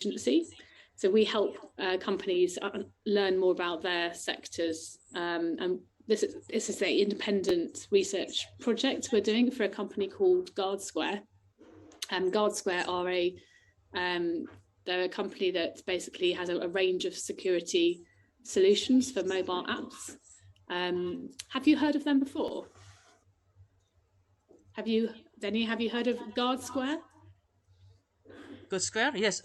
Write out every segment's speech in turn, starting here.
efficiency. So we help companies learn more about their sectors, and this is an independent research project we're doing for a company called GuardSquare. GuardSquare are they're a company that basically has a range of security solutions for mobile apps. Have you heard of them before? Denny, have you heard of GuardSquare? GuardSquare, yes.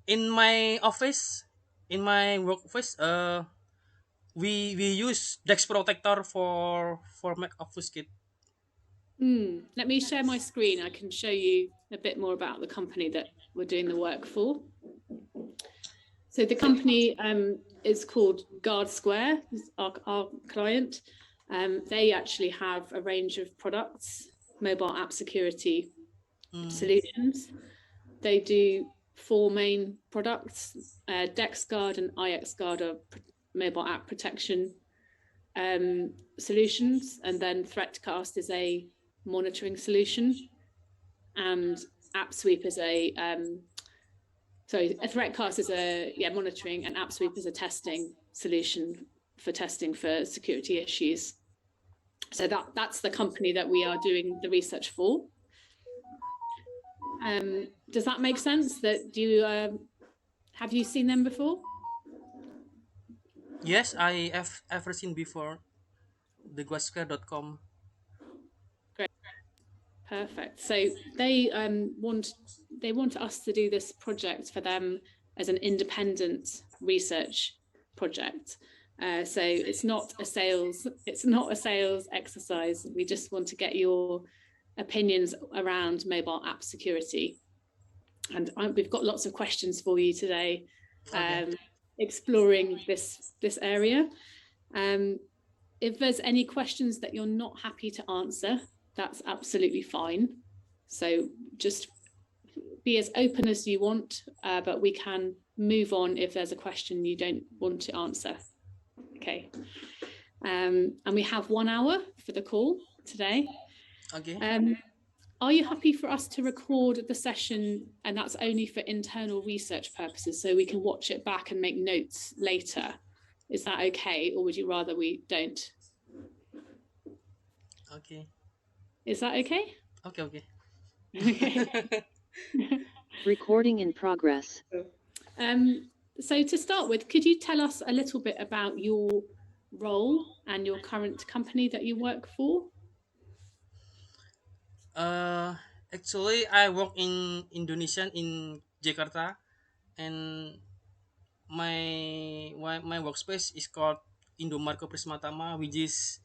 In my office, in my workplace, we use Dex Protector for Mac Obfuscate. Let me share my screen. I can show you a bit more about the company that we're doing the work for. So the company is called GuardSquare, our client. They actually have a range of products, mobile app security solutions. They do 4 main products. DexGuard and IXGuard are mobile app protection solutions, and then ThreatCast is a monitoring solution, and AppSweep is a ThreatCast is a monitoring, and AppSweep is a testing solution for testing for security issues. So that's the company that we are doing the research for. Does that make sense? Have you seen them before? Yes, I have ever seen before the guardsquare.com. Great, perfect. So they want us to do this project for them as an independent research project. So it's not a sales exercise. We just want to get your opinions around mobile app security, and we've got lots of questions for you today, exploring this area. If there's any questions that you're not happy to answer, that's absolutely fine. So just be as open as you want, but we can move on if there's a question you don't want to answer. Okay. And we have 1 hour for the call today. Okay. Are you happy for us to record the session, and that's only for internal research purposes, so we can watch it back and make notes later? Is that okay, or would you rather we don't? Okay. Is that okay? Okay. Recording in progress. So to start with, could you tell us a little bit about your role and your current company that you work for? Actually, I work in Indonesia, in Jakarta, and my workspace is called Indomarko Prismatama, which is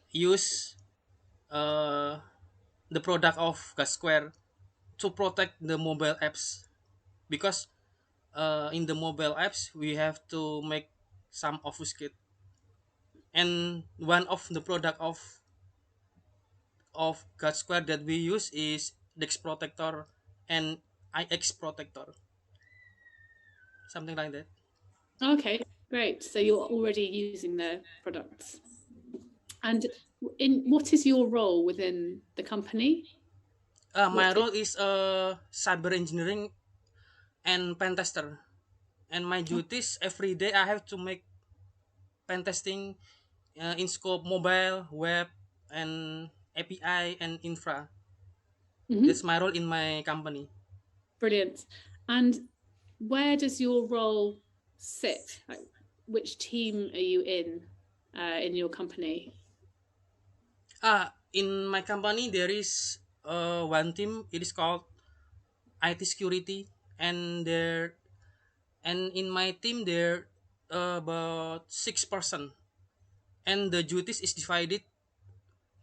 use the product of GuardSquare to protect the mobile apps, because in the mobile apps we have to make some obfuscate, and one of the product of GuardSquare that we use is Dex Protector and IX Protector, something like that. Okay, great. So you're already using their products. And what is your role within the company? My role is cyber engineering and pen tester, and my duties every day I have to make pen testing in scope mobile, web, and API and infra. That's my role in my company. Brilliant. And where does your role sit? Like, which team are you in your company? In my company there is one team. It is called IT security, and in my team there about 6 person, and the duties is divided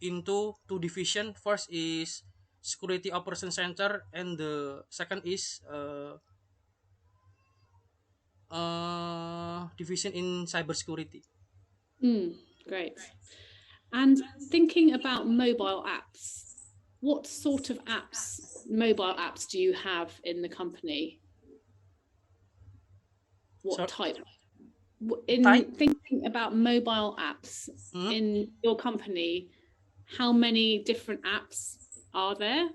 into 2 division. First is security operation center, and the second is division in cybersecurity. Great. And thinking about mobile apps, what sort of mobile apps do you have in the company? What type? Thinking about mobile apps in your company, how many different apps are there?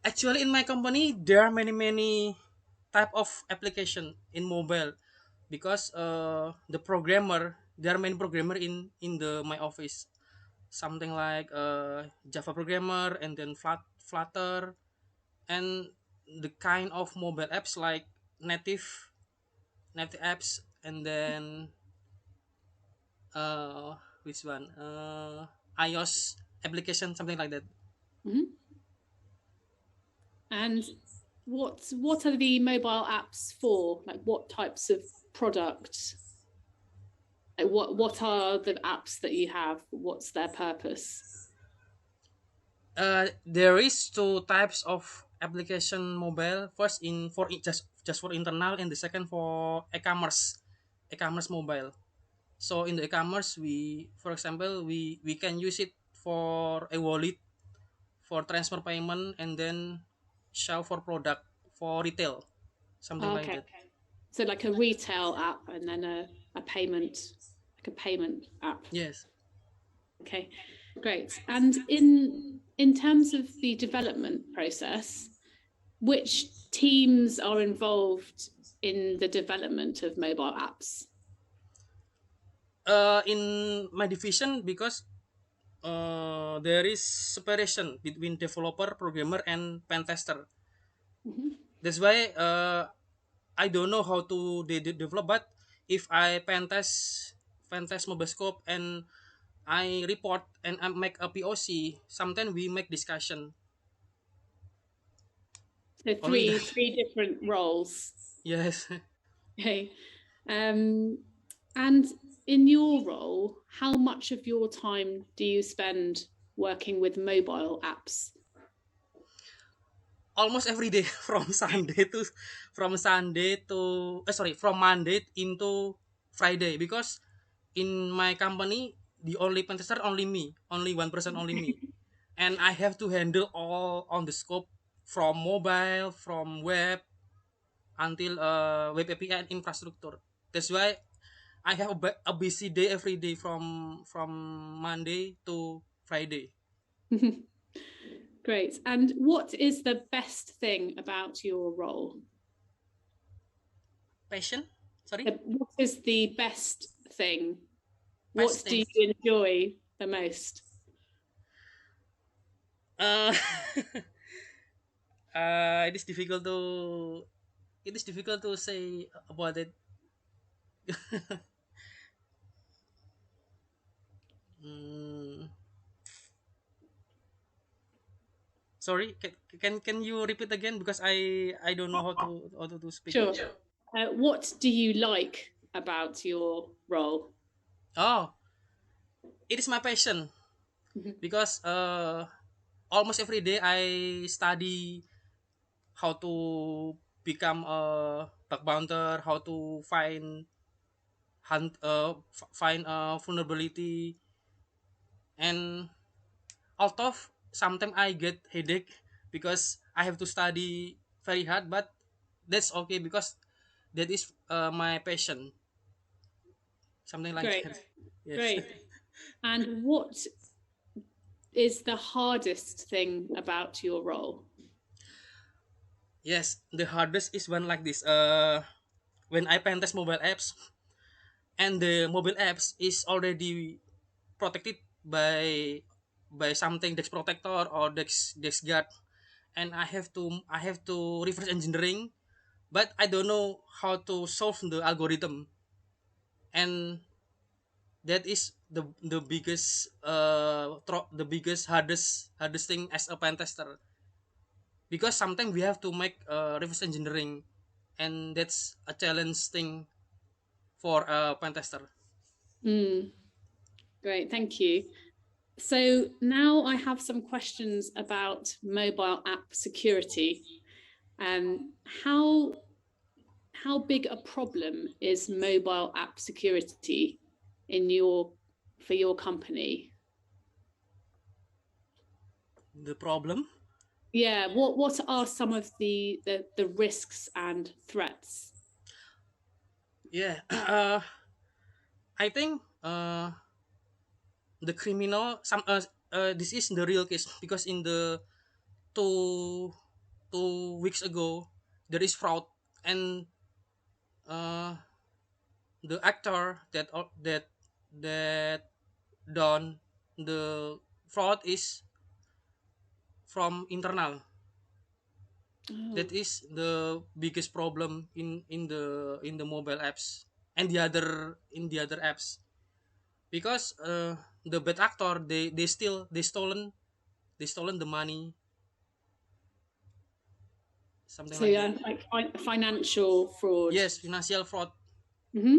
Actually, in my company, there are many type of application in mobile because the programmer there are many programmer in the my office, something like Java programmer and then Flutter and the kind of mobile apps like native native apps and then uh which one iOS application, something like that. Mhm. And what are the mobile apps for? Like what types of products? Like what are the apps that you have? What's their purpose? There is two types of application mobile. First in for just for internal, and the second for e-commerce mobile. So in the e-commerce, we for example we can use it for a wallet for transfer payment and then shop for product for retail, something like Okay. that. So like a retail app and then a payment, like a payment app. Yes. Okay, great. And in terms of the development process, which teams are involved in the development of mobile apps? In my division, because there is separation between developer, programmer, and pen tester. Mhm. That's why I don't know how to develop, but if I pen test mobile scope and I report and I make a POC, sometimes we make discussion. So Only that. three different roles. Yes. Okay. And in your role, how much of your time do you spend working with mobile apps? Almost every day from Sunday to sorry, from Monday into Friday, because in my company the only pen tester only me, only one person, only me, and I have to handle all on the scope from mobile, from web until web API and infrastructure. That's why I have a busy day every day from Monday to Friday. Great. And what is the best thing about your role? Passion, sorry, What is the best thing? What best do thing. you enjoy the most? Uh, it is difficult to say about it. Mm, sorry, can you repeat again, because I don't know how to speak. Sure. What do you like about your role? Oh, it is my passion, Mhm. because almost every day I study how to become a bug bouncer, how to find vulnerability, and although sometimes I get headache because I have to study very hard, but that's okay because that is my passion, something like Great, that. Yes. great. And what is the hardest thing about your role? Yes, the hardest is one like this. When I pen test mobile apps, and the mobile apps is already protected by something dex protector or dex guard, and I have to reverse engineering, but I don't know how to solve the algorithm, and that is the biggest the biggest hardest thing as a pen tester, because sometimes we have to make reverse engineering, and that's a challenge thing for a pen tester. Mm, great, thank you. So now I have some questions about mobile app security. Um, how how big a problem is mobile app security in for your company? The problem, Yeah, what are some of the risks and threats? yeah. I think the criminal, this is the real case, because in the two 2 weeks ago there is fraud, and uh, the actor that done the fraud is from internal. Oh, That is the biggest problem in the mobile apps and the other in the other apps, because the bad actor, they stolen the money, something so like that. yeah, like financial fraud. Yes, financial fraud. Hmm.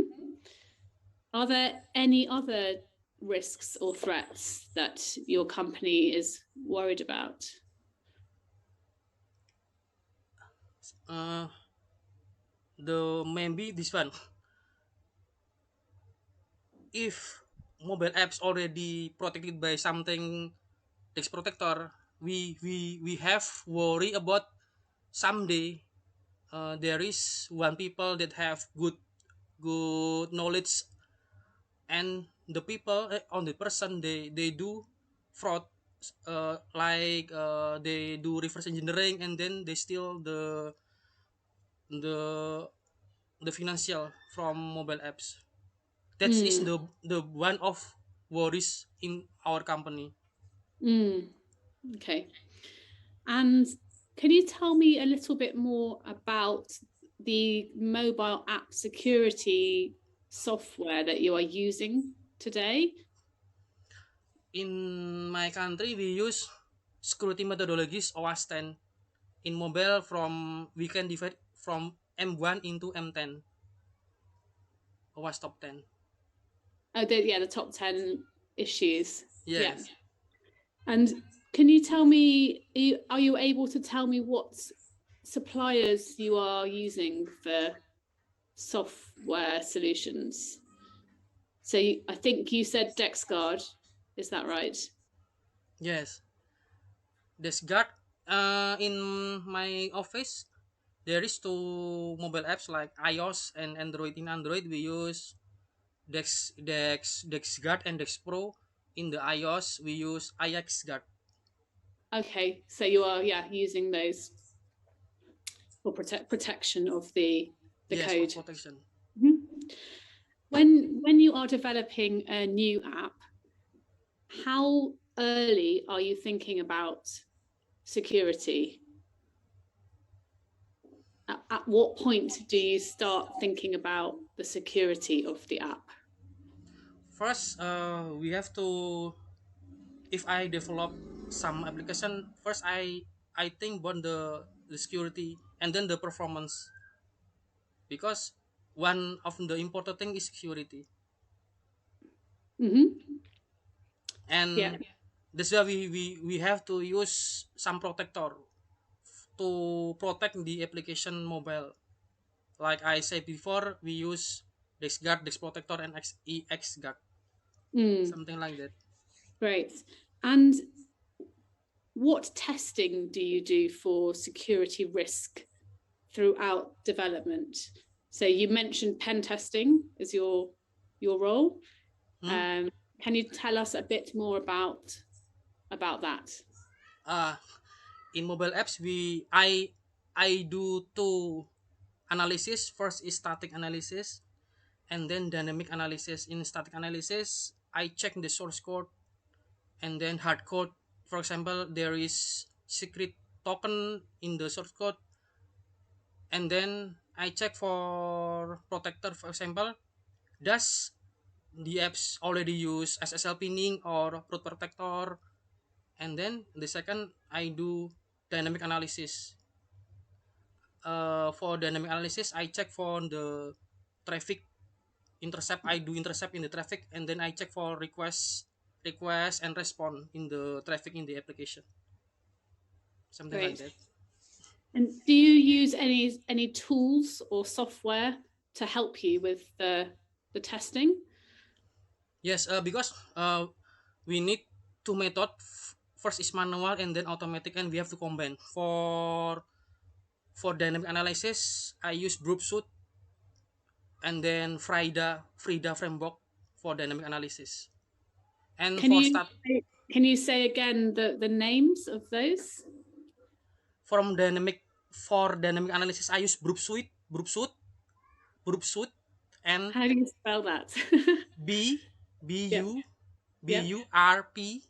Are there any other risks or threats that your company is worried about? uh, the maybe this one, if mobile apps already protected by something text protector, we have worry about someday there is one people that have good knowledge, and the people on the person, they do fraud, they do reverse engineering, and then they steal the the financial from mobile apps. That is Mm, the one of worries in our company. mm, okay. And can you tell me a little bit more about the mobile app security software that you are using today? In my country, we use security methodologies OWASP 10. In mobile, from we can divide from M1 into M10, OWASP top 10. Oh, yeah, the top 10 issues. Yeah. Yes. And can you tell me, are you able to tell me what suppliers you are using for software solutions? So I think you said DexGuard, is that right? Yes. Desk guard. In my office, there is two mobile apps like iOS and Android. In Android, we use DexGuard and Dex Pro. In the iOS, we use iXGuard. Okay, so you are, yeah, using those for protection of the Yes, for code. protection. Mhm. When you are developing a new app, how early are you thinking about security? At what point do you start thinking about the security of the app? First, we have to. If I develop some application, first I think about the security and then the performance, because one of the important thing is security, Mm-hmm. Yeah. and that's why we have to use some protector to protect the application mobile. Like I said before, we use DexGuard, Dex Protector, and EXGuard, Mm, something like that. great. And what testing do you do for security risk throughout development? So you mentioned pen testing as your role. Hmm? Can you tell us a bit more about that? Uh, in mobile apps, I do two analysis. First is static analysis, and then dynamic analysis. In static analysis, I check the source code and then hard code. For example, there is secret token in the source code, and then I check for protector. For example, does the apps already use SSL pinning or root protector? And then the second, I do dynamic analysis. For dynamic analysis, I check for the traffic intercept. I do intercept in the traffic, and then I check for request and respond in the traffic in the application, something like Great. that. And do you use any tools or software to help you with the testing? Yes, because we need two method. First is manual and then automatic, and we have to combine. For dynamic analysis, I use Brooksuit and then Frida framework for dynamic analysis. And Can for you start, can you say again the names of those? for dynamic analysis I use Broop Suite, and How do you spell that? B B Yep. U B Yep. U R P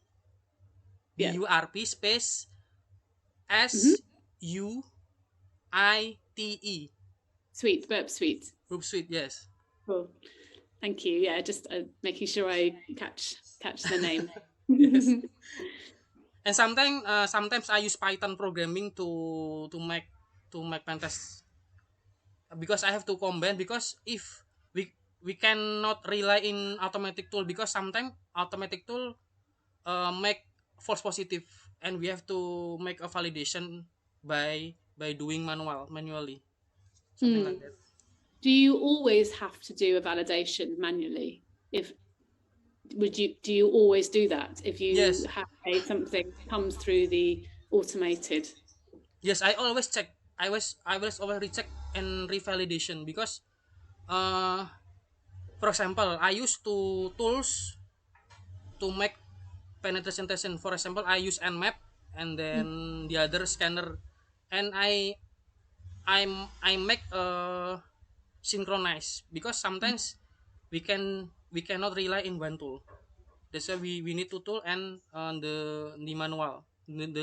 Yep. space Hmm. SUITE. Sweet. Burp Sweet. Broop Suite, yes. Cool. Thank you. Yeah, just making sure I catch the name. Yes. And sometimes I use Python programming to make pen tests, because I have to combine, because if we cannot rely in automatic tool, because sometimes automatic tool make false positive, and we have to make a validation by doing manually, something Hmm. like that. Do you always have to do a validation manually? Do you always do that if you Yes, have something comes through the automated? yes, I always check. I was always recheck and revalidation, because uh for example, I use two tools to make penetration testing. For example, I use Nmap, and then the other scanner, and I make synchronize, because sometimes we cannot rely in one tool. That's why we need two tool, and the manual,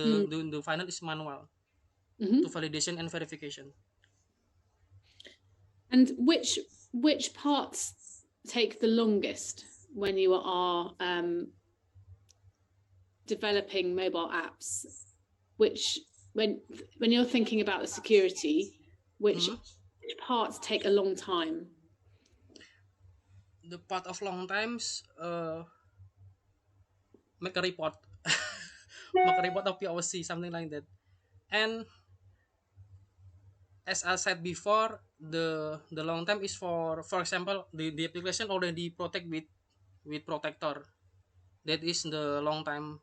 Mm. the final is manual to Hmm. validation and verification. And which parts take the longest when you are developing mobile apps? Which when you're thinking about the security, which Mhm. parts take a long time? The part of long times, make a report, make a report of POC, something like that. And as I said before, the long time is for example, the application already protect with protector. That is the long time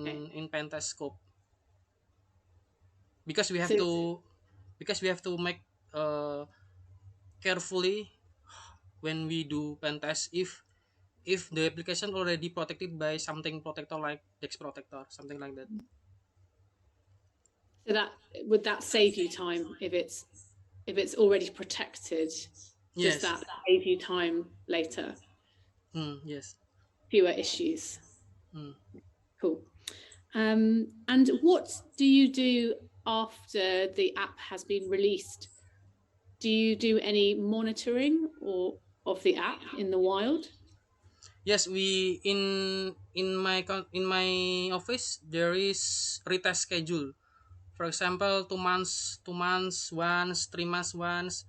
Okay. in pentest scope, because we have So to make uh, carefully when we do pentest, if the application already protected by something protector like Dex protector, something like that. that would that save you time if it's already protected? Does Yes. that save you time later? Yes. Fewer issues. Mm. Cool. And what do you do after the app has been released? Do you do any monitoring or of the app in the wild? Yes, we in my office there is retest schedule. For example, 2 months once, 3 months once,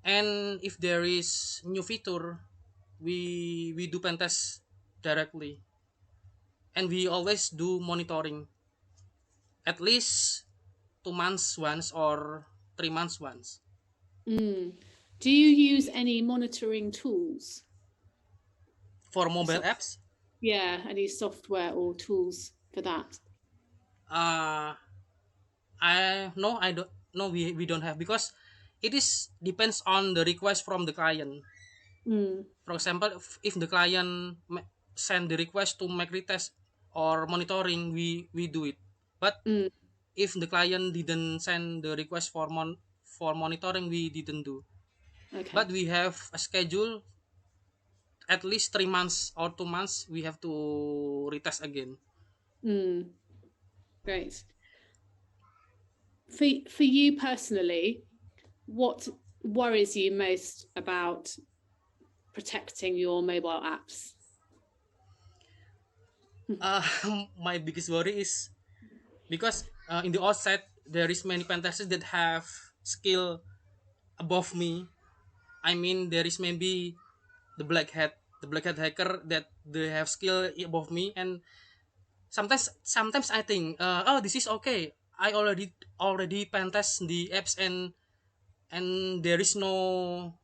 and if there is new feature, we do pen test directly, and we always do monitoring at least 2 months once or 3 months once. Mm. Do you use any monitoring tools? For mobile So, apps, yeah, any software or tools for that? uh, I don't no we don't have, because it is depends on the request from the client. Mm. For example, if the client send the request to make retest or monitoring, we do it. But Mm. if the client didn't send the request for monitoring, we didn't do. Okay. But we have a schedule, at least 3 months or 2 months we have to retest again. Mm. Great. For you personally, what worries you most about protecting your mobile apps? uh, my biggest worry is, because in the outset there is many pentesters that have skill above me. I mean, there is maybe the black hat hacker that they have skill above me, and sometimes I think, oh, this is okay. I already pentest the apps, and there is no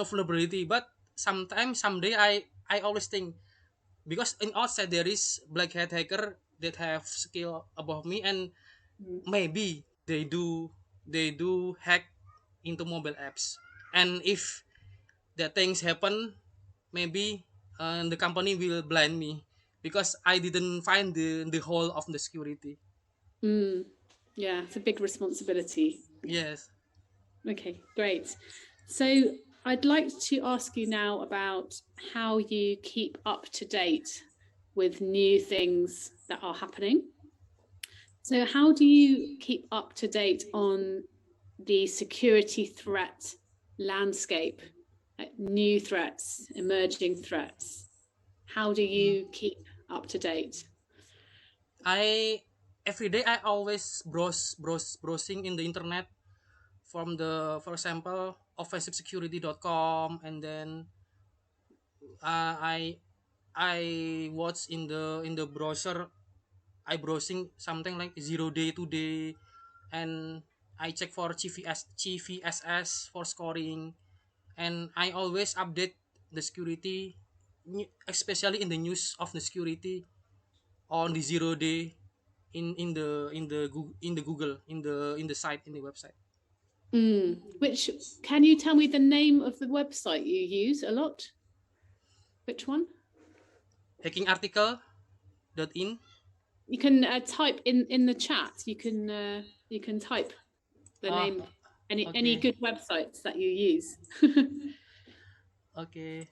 vulnerability. But sometimes someday I always think, because in outside there is black hat hacker that have skill above me, and Mm. maybe they do hack into mobile apps, and if that things happen, maybe the company will blind me, because I didn't find the whole of the security. Mm. Yeah, it's a big responsibility. Yes. Okay, great. So I'd like to ask you now about how you keep up to date with new things that are happening. So how do you keep up to date on the security threat landscape, new threats, emerging threats? How do you keep up to date? I every day I always browsing in the internet from the, for example, offensivesecurity.com, and then I watch in the browser. I browsing something like 0 day today, and I check for GVSS for scoring, and I always update the security, especially in the news of the security on the 0 day in the Google, in the site, in the website. Which, can you tell me the name of the website you use a lot? Which one? Hackingarticle.in. You can type in the chat. You can type the Oh, name. Any okay. good websites that you use? Okay.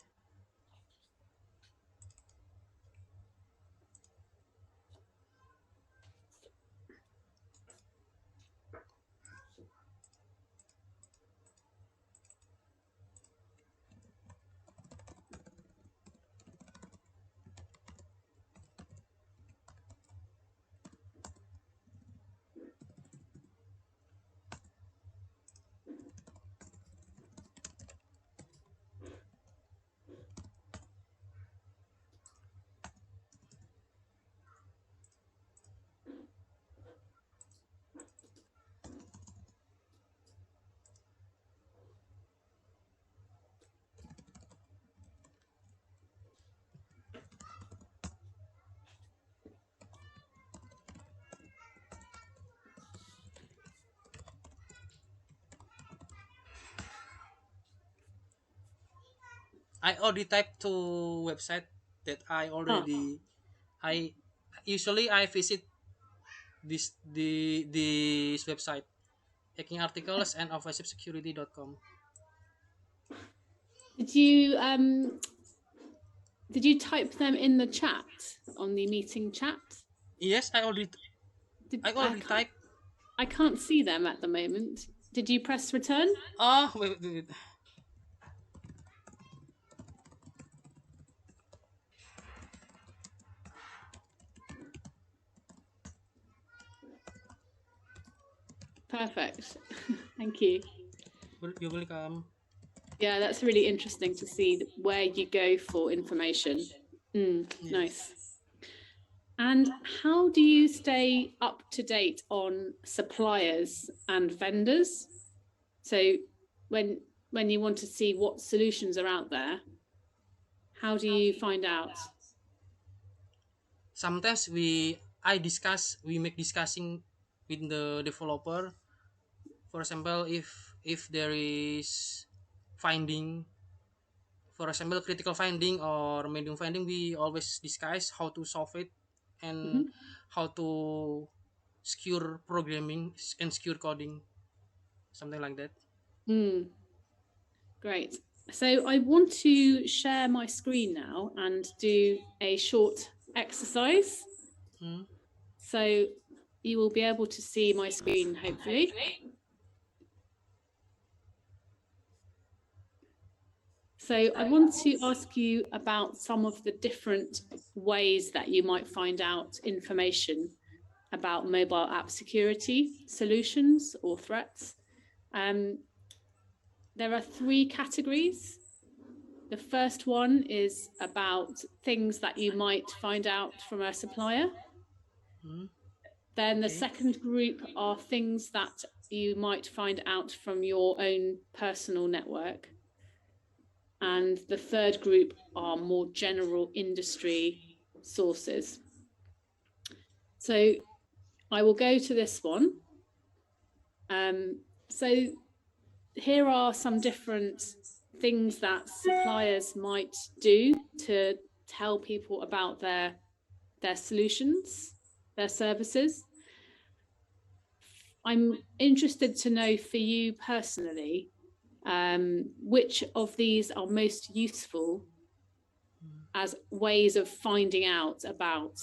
I already typed to website that Ah, I usually I visit this website, hacking articles and offensivesecurity.com. did you type them in the chat on the meeting chat? Yes, I already typed. I can't see them at the moment. Did you press return? Oh, wait. Perfect. Thank you. You're welcome. Yeah, that's really interesting to see where you go for information. Yes. Nice. And how do you stay up to date on suppliers and vendors? So when you want to see what solutions are out there, how do you find out? Sometimes we make discussing with the developer. For example, if there is finding, for example, critical finding or medium finding, we always discuss how to solve it, and how to secure programming and secure coding, something like that. Great. So I want to share my screen now and do a short exercise. So you will be able to see my screen, hopefully. So I want to ask you about some of the different ways that you might find out information about mobile app security solutions or threats. There are 3 categories. The first one is about things that you might find out from a supplier. Then the second group are things that you might find out from your own personal network. And the third group are more general industry sources. So I will go to this one. So here are some different things that suppliers might do to tell people about their solutions, their services. I'm interested to know for you personally, which of these are most useful as ways of finding out about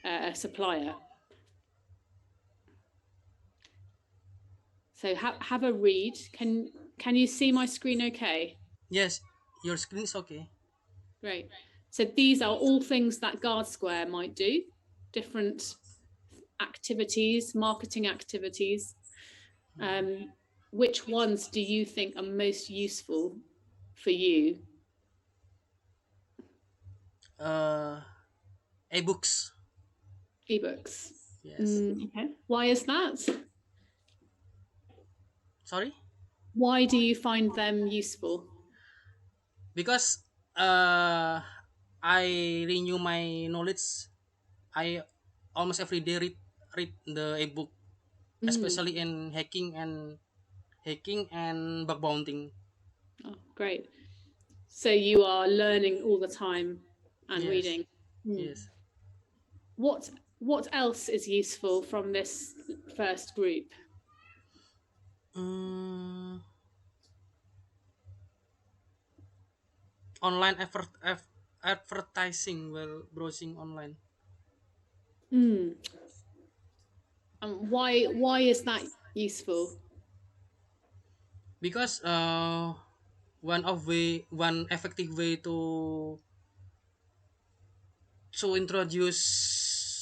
a supplier. So have a read. Can you see my screen okay? Yes, your screen is okay. Great. So these are all things that Guard Square might do, different activities, marketing activities. Which ones do you think are most useful for you? E-books. Ebooks. Yes. Okay. Why is that? Sorry? Why do you find them useful? Because I renew my knowledge. I almost every day read the e-book, especially in hacking and bug bounting. Oh, great. So you are learning all the time and Yes. reading. Yes. What else is useful from this first group? Online advertising while browsing online. Why is that useful? Because one effective way to introduce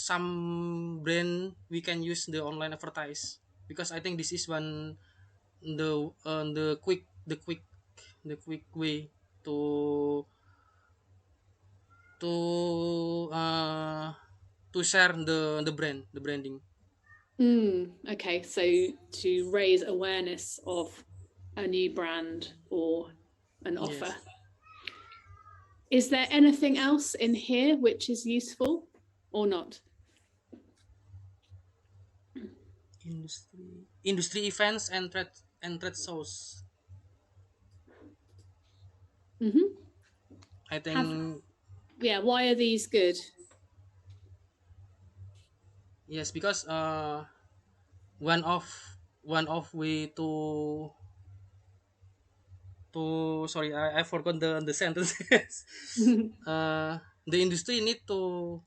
some brand, we can use the online advertise, because I think this is one the quick way to uh to share the branding. Okay, so to raise awareness of a new brand or an offer. Yes. Is there anything else in here which is useful or not? Industry events and trade shows. I think Why are these good? yes, because one of one of way to sorry, I forgot the sentences. The industry need to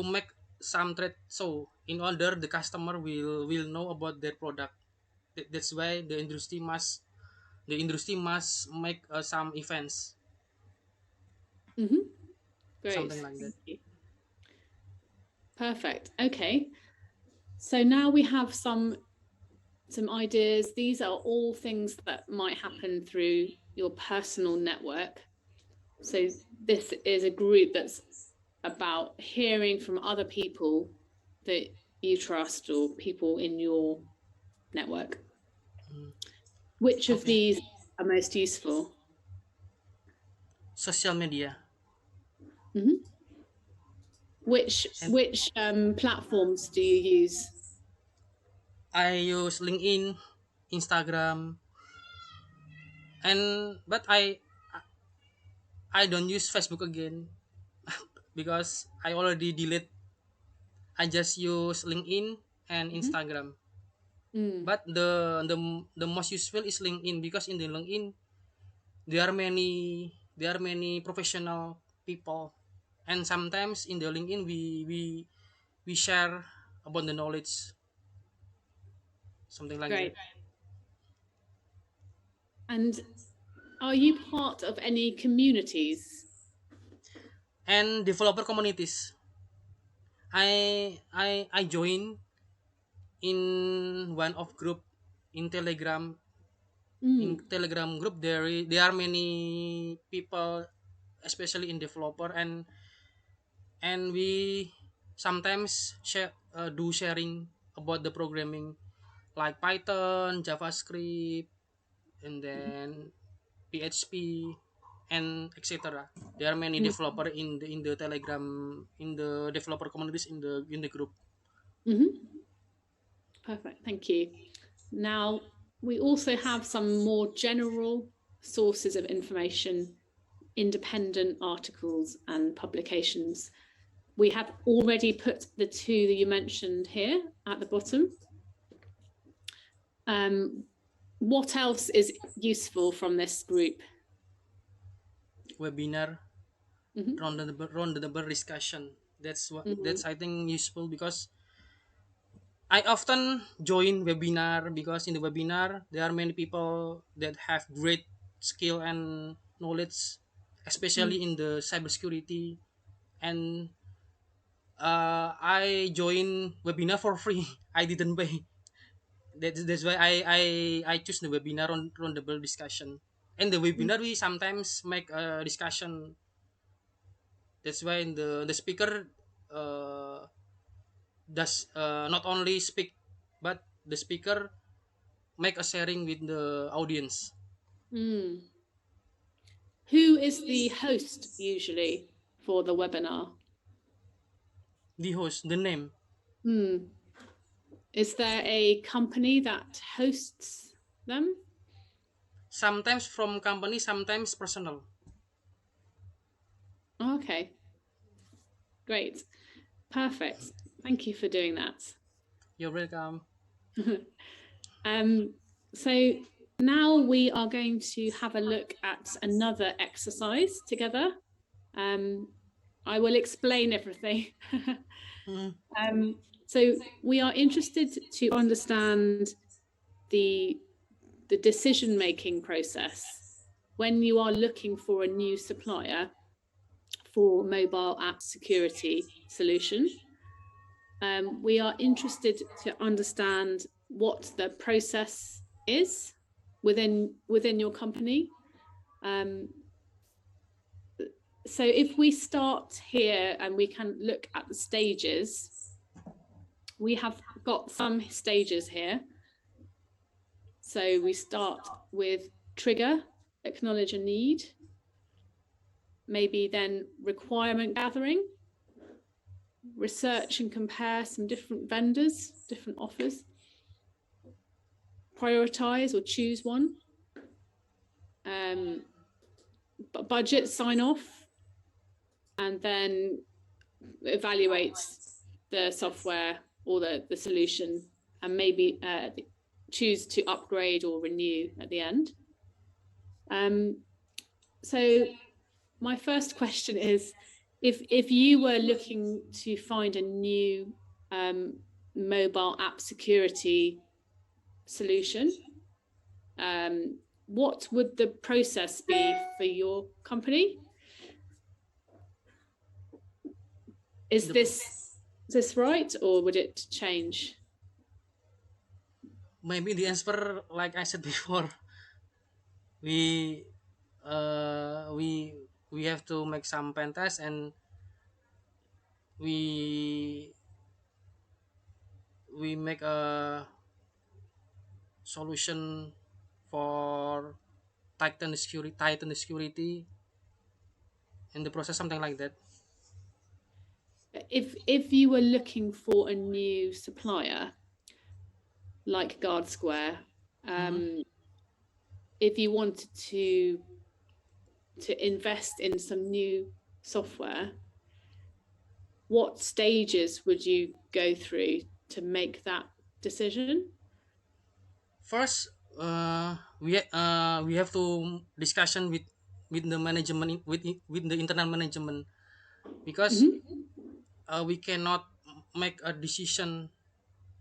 make some trade show in order the customer will know about their product. That's why the industry must make some events, Great. something like that. Thank you. Perfect. Okay. So now we have some ideas. These are all things that might happen through your personal network. So this is a group that's about hearing from other people that you trust or people in your network. Which of Okay. these are most useful? Social media. Which And platforms do you use? I use LinkedIn, Instagram, but I don't use Facebook again because I already delete. I just use LinkedIn and Instagram. But the most useful is LinkedIn, because in the LinkedIn there are many professional people, and sometimes in the LinkedIn we share about the knowledge, something like Great. that. And are you part of any communities? And developer communities. I join in one of group in Telegram. In Telegram group there are many people, especially in developer, and we sometimes do sharing about the programming, like Python, JavaScript, and then PHP, and etc. There are many developer in the Telegram, in the developer communities, in the group. Perfect, thank you. Now, we also have some more general sources of information, independent articles and publications. We have already put the two that you mentioned here at the bottom. What else is useful from this group? Webinar, Mhm. roundtable discussion. That's what Mhm. that's I think useful, because I often join webinar, because in the webinar there are many people that have great skill and knowledge, especially in the cybersecurity. And I join webinar for free. I didn't pay. That's why I choose the webinar on roundtable discussion. And the webinar we sometimes make a discussion. That's why the speaker uh, does not only speak, but the speaker make a sharing with the audience. Mm. Who is the host usually for the webinar? The host, the name. Hmm. Is there a company that hosts them? Sometimes from company, sometimes personal. Okay, great. Perfect. Thank you for doing that. You're welcome. So now we are going to have a look at another exercise together. I will explain everything. So we are interested to understand the decision-making process when you are looking for a new supplier for mobile app security solution. We are interested to understand what the process is within your company. So if we start here and we can look at the stages, we have got some stages here. So we start with trigger, acknowledge a need, maybe then requirement gathering, research and compare some different vendors, different offers, prioritize or choose one, budget sign off, and then evaluate the software or the solution, and maybe choose to upgrade or renew at the end. So my first question is, if you were looking to find a new mobile app security solution, what would the process be for your company? Is this right, or would it change? Maybe the answer, like I said before, we uh, we we have to make some pen test, and we make a solution for tighten the security in the process, something like that. If you were looking for a new supplier like Guard Square, if you wanted to invest in some new software, what stages would you go through to make that decision? First, we have to discussion with the management, with the internal management, because we cannot make a decision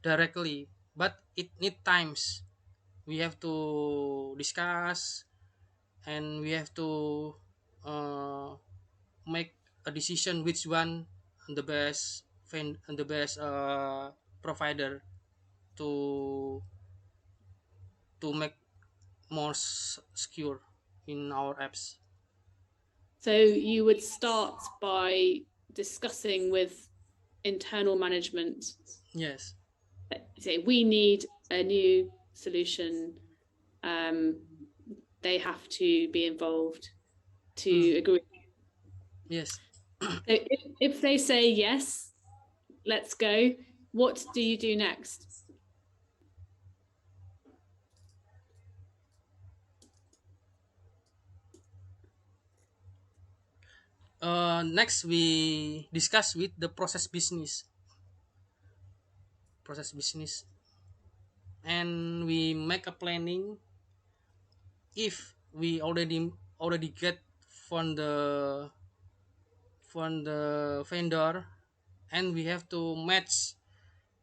directly, but it need times. We have to discuss, and we have to uh, make a decision which one the best and the best provider to make more secure in our apps. So you would start by discussing with internal management. Yes. Say we need a new solution. They have to be involved to agree. Yes. So if they say yes, let's go, what do you do next? Next, we discuss with the process business. and we make a planning. If we already get from the vendor, and we have to match,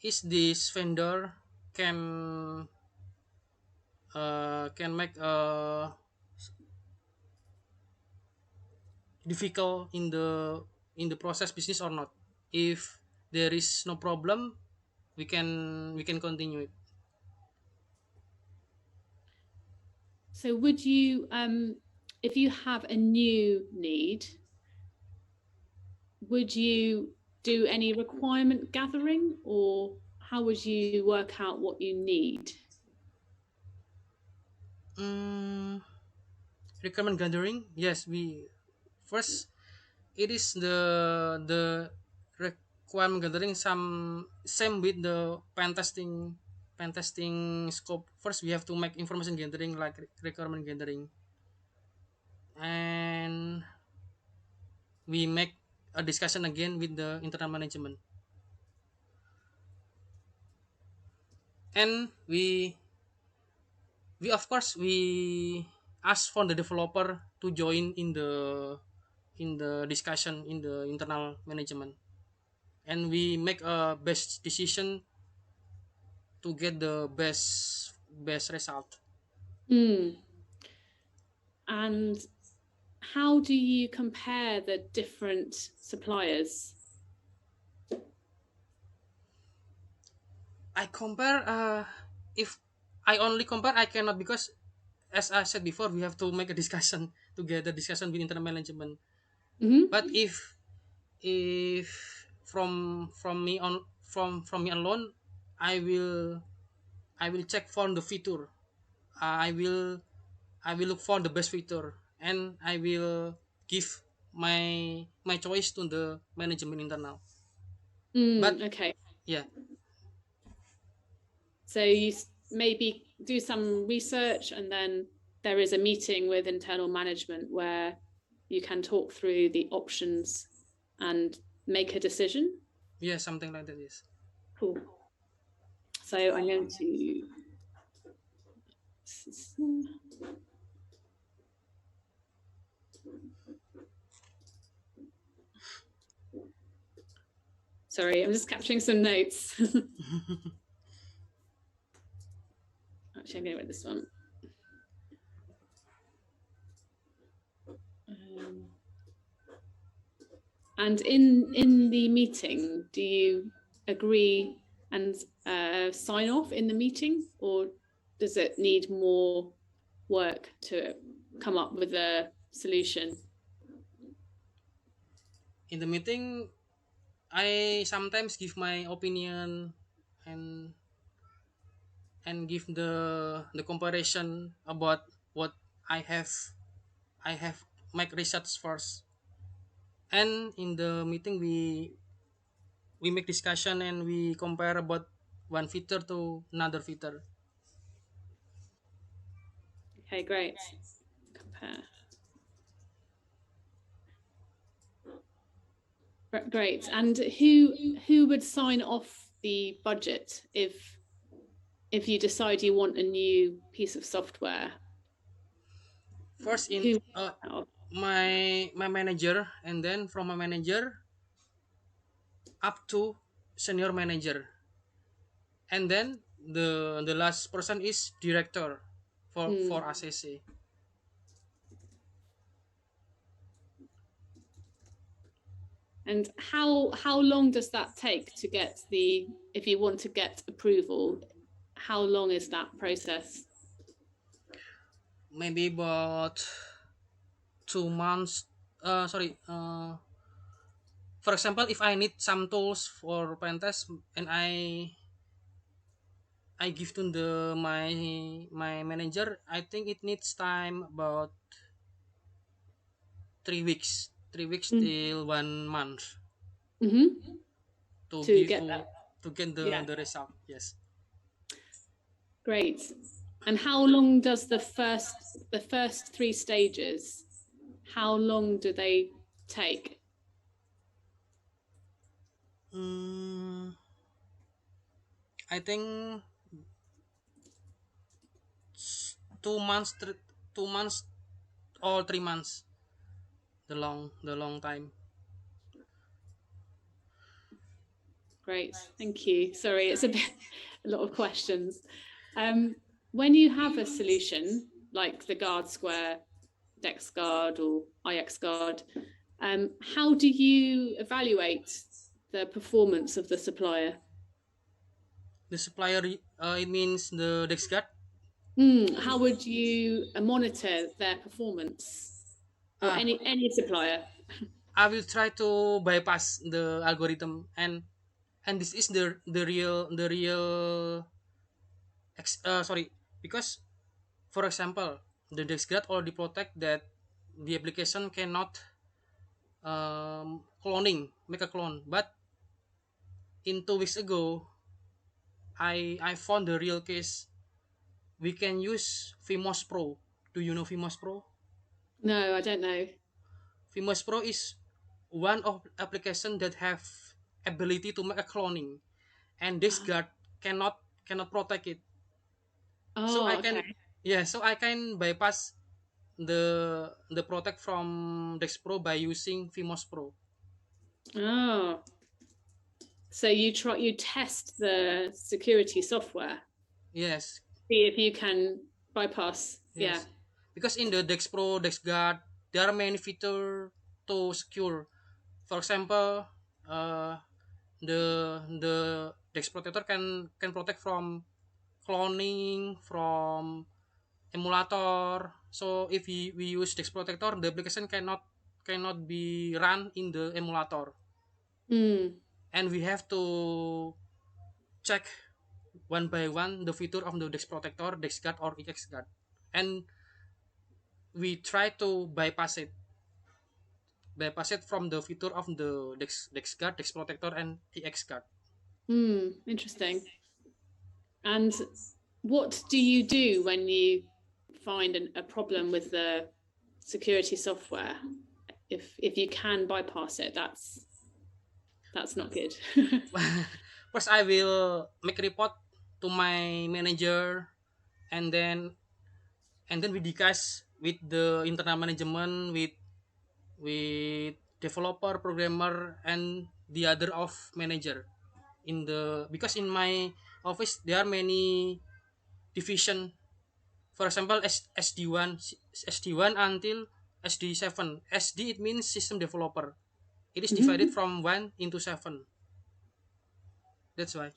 is this vendor can make difficult in the process business or not. If there is no problem, we can continue it. So would you, if you have a new need, would you do any requirement gathering, or how would you work out what you need? Requirement gathering, yes. We first, it is the requirement gathering, some same with the pen testing scope. First we have to make information gathering like requirement gathering, and we make a discussion again with the internal management, and we of course we ask for the developer to join in the discussion in the internal management, and we make a best decision to get the best result. And how do you compare the different suppliers? I compare, if I only compare, I cannot, because as I said before, we have to make a discussion together, discussion with internal management. But if from me on from me alone, I will I will check for the feature. I will look for the best feature, and I will give my choice to the management internal. But Okay. yeah, So you maybe do some research, and then there is a meeting with internal management where you can talk through the options and make a decision. yeah, something like that. Yes. Cool. So I'm going to. Sorry, I'm just capturing some notes. Actually, I'm going to read this one. And in the meeting, do you agree and sign off in the meeting, or does it need more work to come up with a solution? In the meeting, I sometimes give my opinion, and give the comparison about what I have I have make research first, and in the meeting we make discussion, and we compare about one feature to another feature. Okay, great. Compare. Great. And who would sign off the budget if you decide you want a new piece of software? First, Who? my manager, and then from my manager up to senior manager, and then the last person is director for ACC. And how long does that take to get if you want to get approval? How long is that process? Maybe about 2 months. For example, if I need some tools for pen test, and I give to my manager, I think it needs time about 3 weeks till 1 month to To give get that. to get the result. Yes. Great. And how long does the first 3 stages, how long do they take? I think 2 months, 2 months or 3 months. The long time. Great, thank you. Sorry, it's a lot of questions. When you have a solution like the guard square, dex guard, or ix guard, how do you evaluate the performance of the supplier? The supplier, it means the dex guard. How would you monitor their performance, or Ah, any supplier? I will try to bypass the algorithm, and this is the real sorry, because for example the dex guard already protect that the application cannot cloning make a clone, but in 2 weeks ago I found the real case. We can use Vimos Pro. Do you know Vimos Pro? No, I don't know. Vimos Pro is one of application that have ability to make a cloning, and this guard cannot cannot protect it. So Oh, I can, okay. yeah, so I can bypass the protect from Dex Pro by using Vimos Pro. Oh, so you test the security software, Yes, see if you can bypass. Yeah. yes. Because in the Dex Pro, Dex Guard, there are many features to secure. For example, uh, the Dex Protector can protect from cloning, from emulator. So if we use Dex Protector, the application cannot be run in the emulator, Mm. and we have to check one by one the feature of the Dex Protector, Dex Guard, or EX Guard, and we try to bypass it from the feature of the Dex Guard, Dex Protector, and EX Guard. Interesting. And what do you do when you find a problem with the security software? If you can bypass it, that's not good. First, I will make a report to my manager, and then we discuss with the internal management, with developer, programmer, and the other of manager. Because in my office there are many division. For example, SD1, SD1 until SD7. SD, it means system developer. It is divided from 1 into 7. That's why.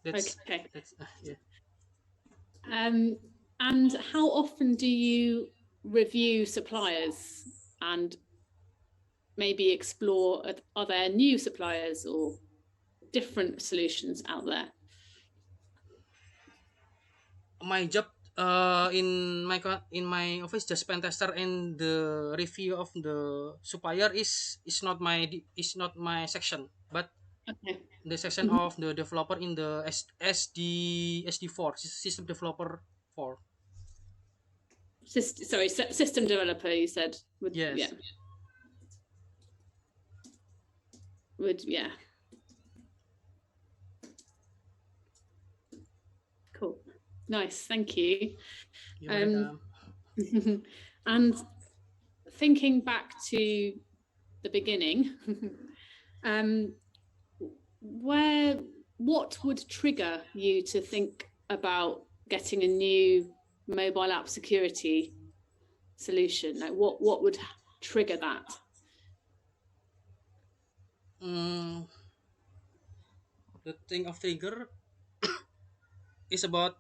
That's Okay. that's yeah. And how often do you review suppliers and maybe explore are there new suppliers or different solutions out there? My job in my office just pen tester, and the review of the supplier is not my section, but Okay. the section of the developer in the SD4 system developer 4. System developer, you said. Yeah. Yes. Yeah. Cool. Nice. Thank you. You're welcome. And thinking back to the beginning, what would trigger you to think about getting a new mobile app security solution? Like what would trigger that? The thing of trigger is about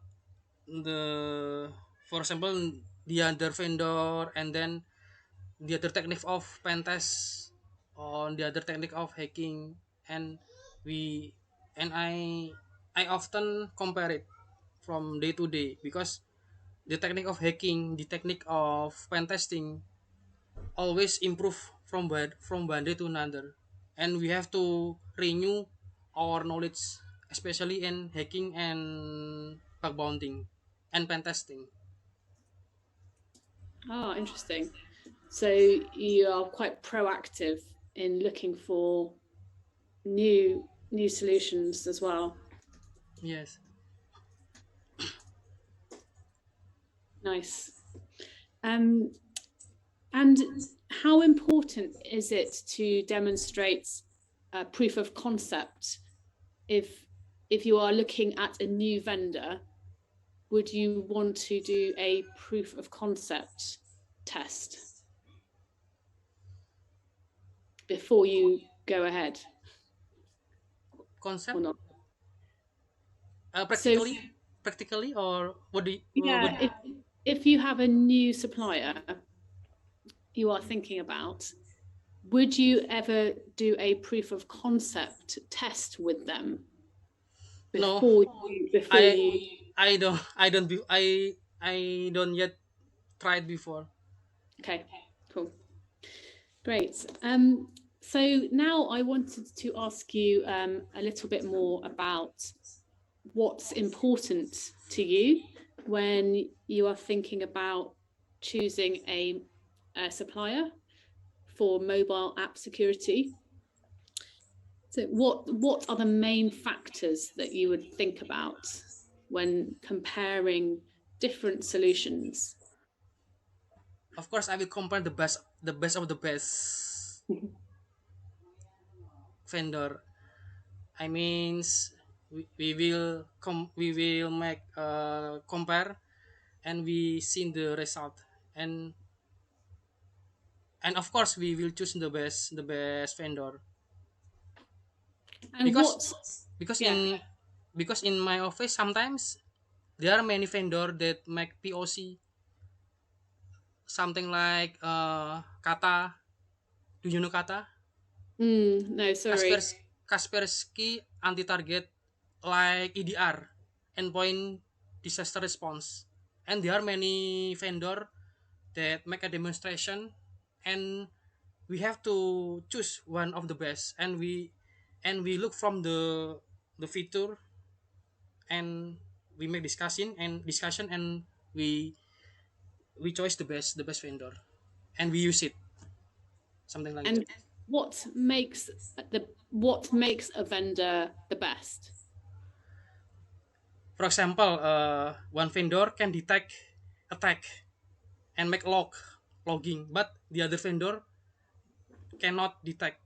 the, for example, the other vendor, and then the other technique of pen test, on the other technique of hacking, and we and I often compare it from day to day, because the technique of hacking, the technique of pen testing always improve from one day to another, and we have to renew our knowledge, especially in hacking and bug bounting and pen testing. Oh, interesting. So you are quite proactive in looking for new solutions as well. Yes. Nice. And how important is it to demonstrate a proof of concept if you are looking at a new vendor? Would you want to do a proof of concept test before you go ahead Concept or not? practically, or what do you, Yeah, if you have a new supplier you are thinking about, would you ever do a proof of concept test with them no, before I don't yet tried before. Okay, cool, great. So now I wanted to ask you a little bit more about what's important to you when you are thinking about choosing a supplier for mobile app security. So what are the main factors that you would think about when comparing different solutions? Of course, I will compare the best of the best vendor. I means we will make compare, and we see the result, and of course we will choose the best vendor, And because what, because yeah, in because in my office sometimes there are many vendor that make POC, something like kata. Do you know kata? no, sorry. Kaspersky anti target, like EDR, endpoint disaster response, and there are many vendor that make a demonstration, and we have to choose one of the best, and we look from the feature, and we make discussion, and we choose the best vendor, and we use it, something like And that. what makes a vendor the best? For example, one vendor can detect attack and make logging, but the other vendor cannot detect.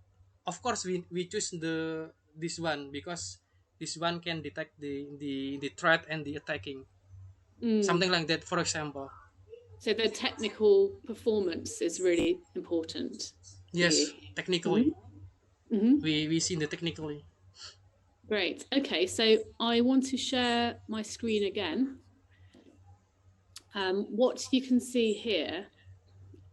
Of course, we choose this one because this one can detect the threat and the attacking, something like that. For example, So the technical performance is really important to you. yes, technically, Mm-hmm. we see the technically. Great. Okay, so I want to share my screen again. What you can see here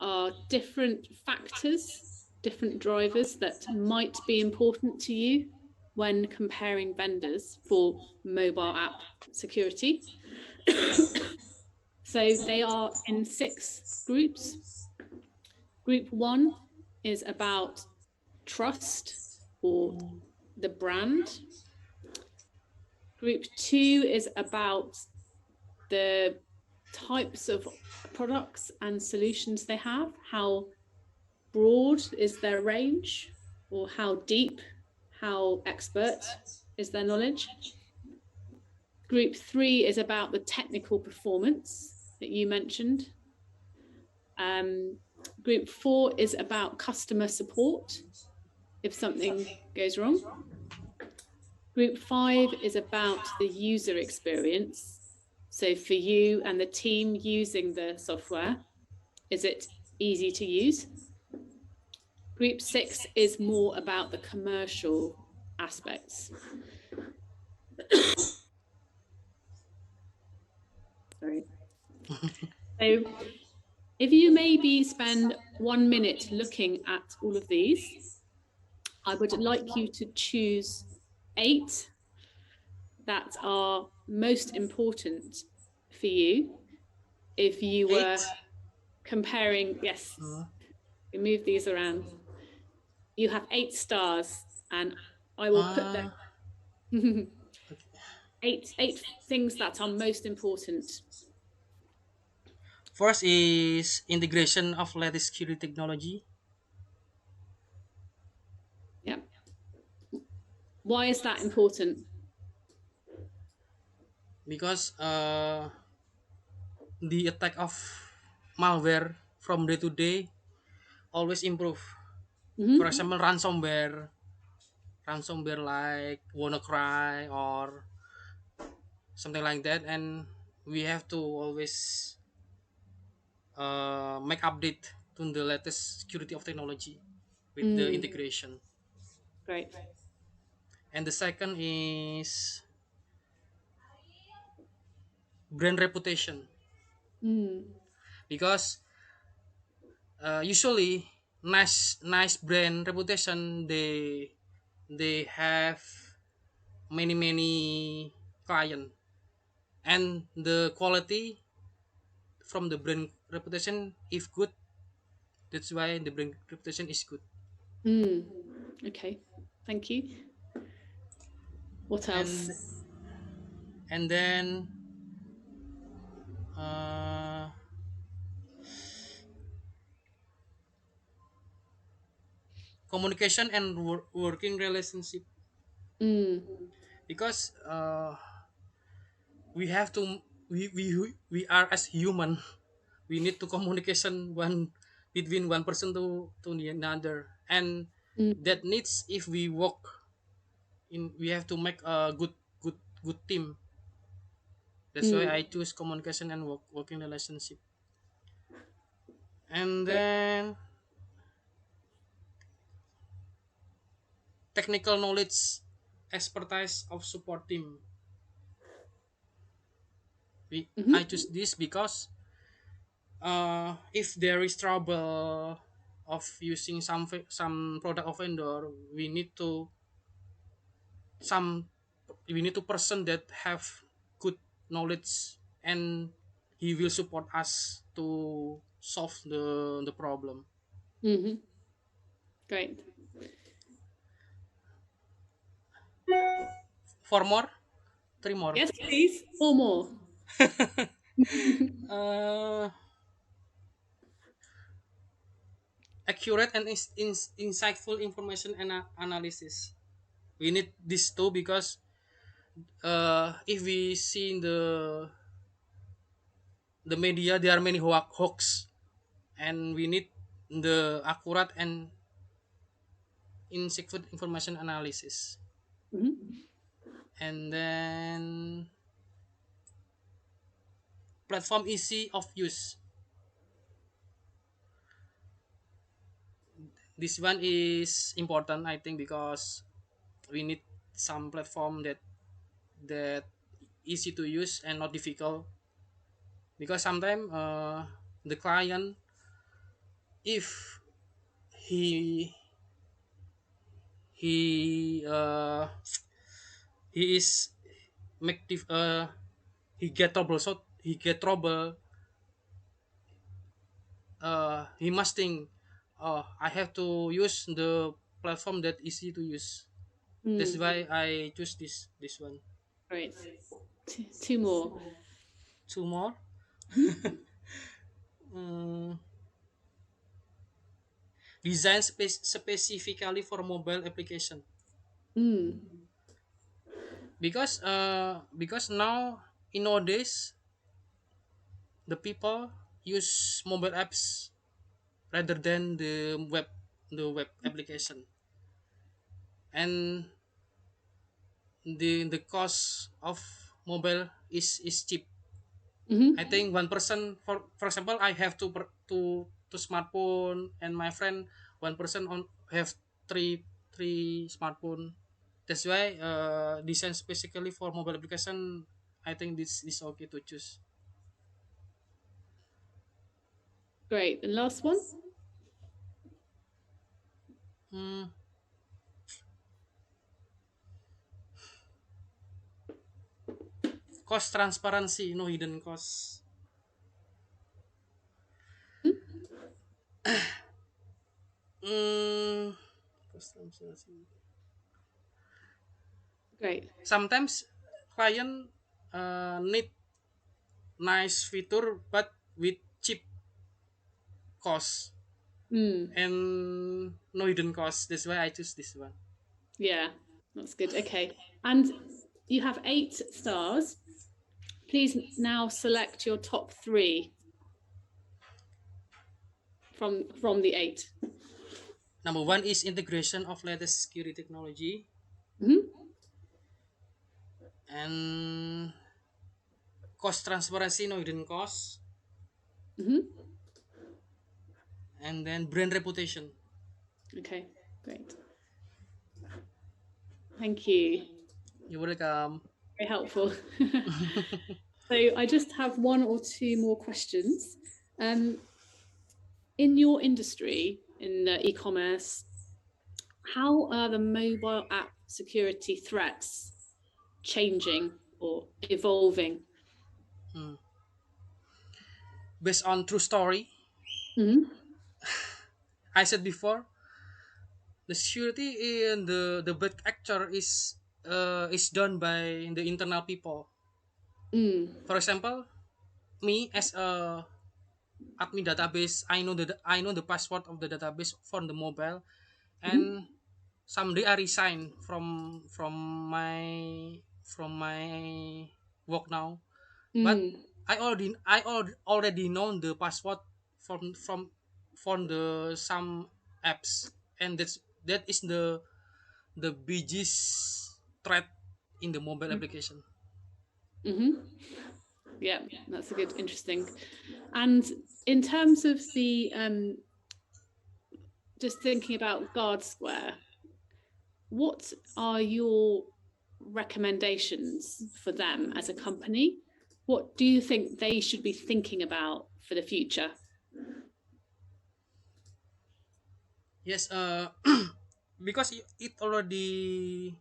are different factors, different drivers that might be important to you when comparing vendors for mobile app security. So they are in 6 groups. Group 1 is about trust or the brand. Group 2 is about the types of products and solutions they have, how broad is their range, or how deep, how expert is their knowledge. Group 3 is about the technical performance that you mentioned. Group 4 is about customer support if something goes wrong. Group 5 is about the user experience. So for you and the team using the software, is it easy to use? Group 6 is more about the commercial aspects. Sorry. So if you maybe spend 1 minute looking at all of these, I would like you to choose 8 that are most important for you. If you were 8. comparing, yes, we move these around. You have 8 stars, and I will put them eight things that are most important. First is integration of latest security technology. Yeah. Why is that important? Because the attack of malware from day to day always improve. For example, ransomware like WannaCry or something like that, and we have to always make update to the latest security of technology with the integration. Great. And the second is brand reputation, because usually nice brand reputation, they have many client, and the quality from the brand reputation if good, that's why the brand reputation is good. Okay, thank you. What else? And then communication and working relationship, because we have to we are as human, we need to communication one between one person to the another, and that needs, if we work in, we have to make a good team. That's why I choose communication and working relationship. And Great. then technical knowledge, expertise of support team. I choose this because if there is trouble of using some product of vendor, some we need to person that have good knowledge, and he will support us to solve the problem. Great. Four more, three more. Yes, please. Or more. uh, Accurate and insightful information and analysis. We need this too, because if we see in the media, there are many hoax, and we need the accurate and insightful information analysis. And then platform easy of use. This one is important, I think, because we need some platform that easy to use and not difficult, because sometimes the client, if he he uh, he is make he get trouble, so he get trouble, he must think, oh, I have to use the platform that easy to use. That's why I choose this one. Great. Two more. Two more. um, Design specifically for mobile application, because now in nowadays the people use mobile apps rather than the web application, and the cost of mobile is cheap. I think one person, for example, I have to smartphone, and my friend one person on have three smartphone. That's why design specifically for mobile application, I think this is okay to choose. Great. And last one. Cost transparency, no hidden cost. Cost transparency. Great. Sometimes client need nice feature but with cheap cost and no hidden cost. That's why I choose this one. Yeah, that's good. Okay. And you have 8 stars. please now select your top 3 from the 8. Number 1 is integration of latest security technology, Mhm. and cost transparency, no hidden cost, Mhm. and then brand reputation. Okay, great. Thank you. You're welcome. Very helpful. So I just have 1 or 2 more questions. In your industry, in e-commerce, how are the mobile app security threats changing or evolving? Based on true story, Mhm. I said before, the security in the bad actor is done by the internal people. For example, me as a admin database, I know the password of the database for the mobile, and someday I resign from my work now, but I already know the password from the some apps, and that is the biggest threat in the mobile application. Yeah, that's a good, interesting. And in terms of the just thinking about Guard Square, what are your recommendations for them as a company? What do you think they should be thinking about for the future? Yes, because it already,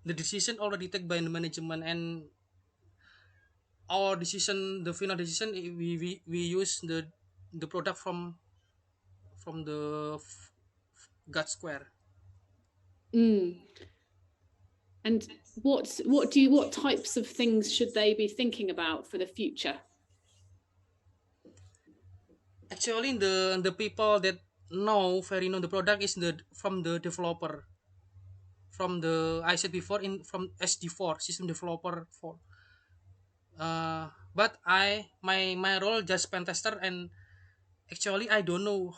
the decision already taken by the management, and our decision, the final decision, we use the product from the God Square. And what types of things should they be thinking about for the future? Actually, the people that know the product is from the developer, from the I said before, in from SD4 system developer for. But my role just pen tester, and actually I don't know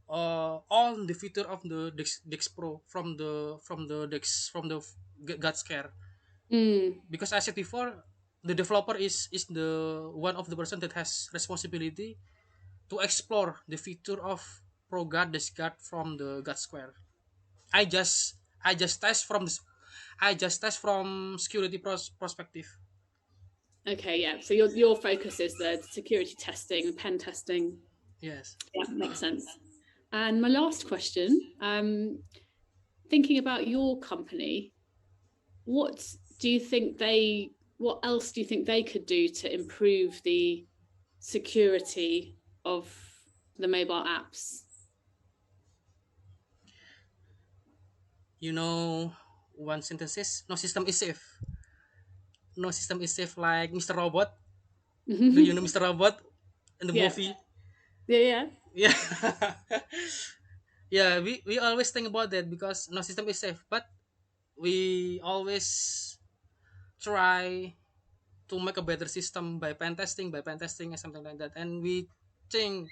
all the feature of the Dex Pro from the God Scare, because I said before, the developer is the one of the person that has responsibility to explore the feature of Pro God Discard from the God Square. I just I just test from this I just test from security perspective. Okay, yeah. So your focus is the security testing, pen testing. Yes. Yeah, makes sense. And my last question, thinking about your company, what else do you think they could do to improve the security of the mobile apps? One sentence is, no system is safe. No system is safe, like Mr. Robot. Do you know Mr. Robot in the Yeah. movie? Yeah. Yeah. Yeah, we always think about that, because no system is safe, but we always try to make a better system by pen testing and something like that, and we think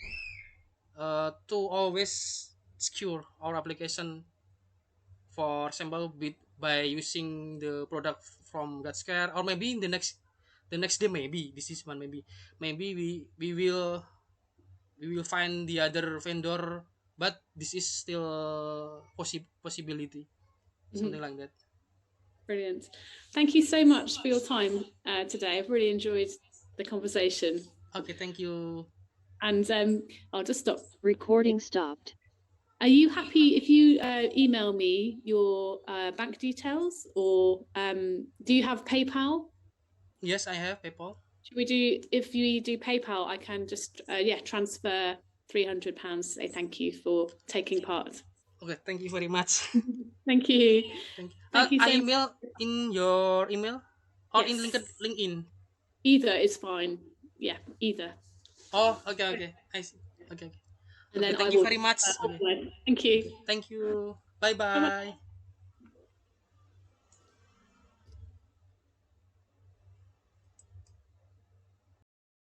to always secure our application, for example, by using the product from GodScare, or maybe in the next day, maybe this is one, maybe we will find the other vendor, but this is still possibility, something like that. Brilliant. Thank you so much for your time today. I've really enjoyed the conversation. Okay, thank you. And I'll just stop. Recording stopped. Are you happy if you email me your bank details, or do you have PayPal? Yes, I have PayPal. If we do PayPal, I can just transfer £300 to say thank you for taking part. Okay, thank you very much. Thank you. Thank you. You so I email in your email, or in Yes. LinkedIn. Either is fine. Yeah, either. Oh, okay. I see. Okay. And then Thank I you will. very much. Okay. Thank you. Thank you. Bye Bye-bye. bye.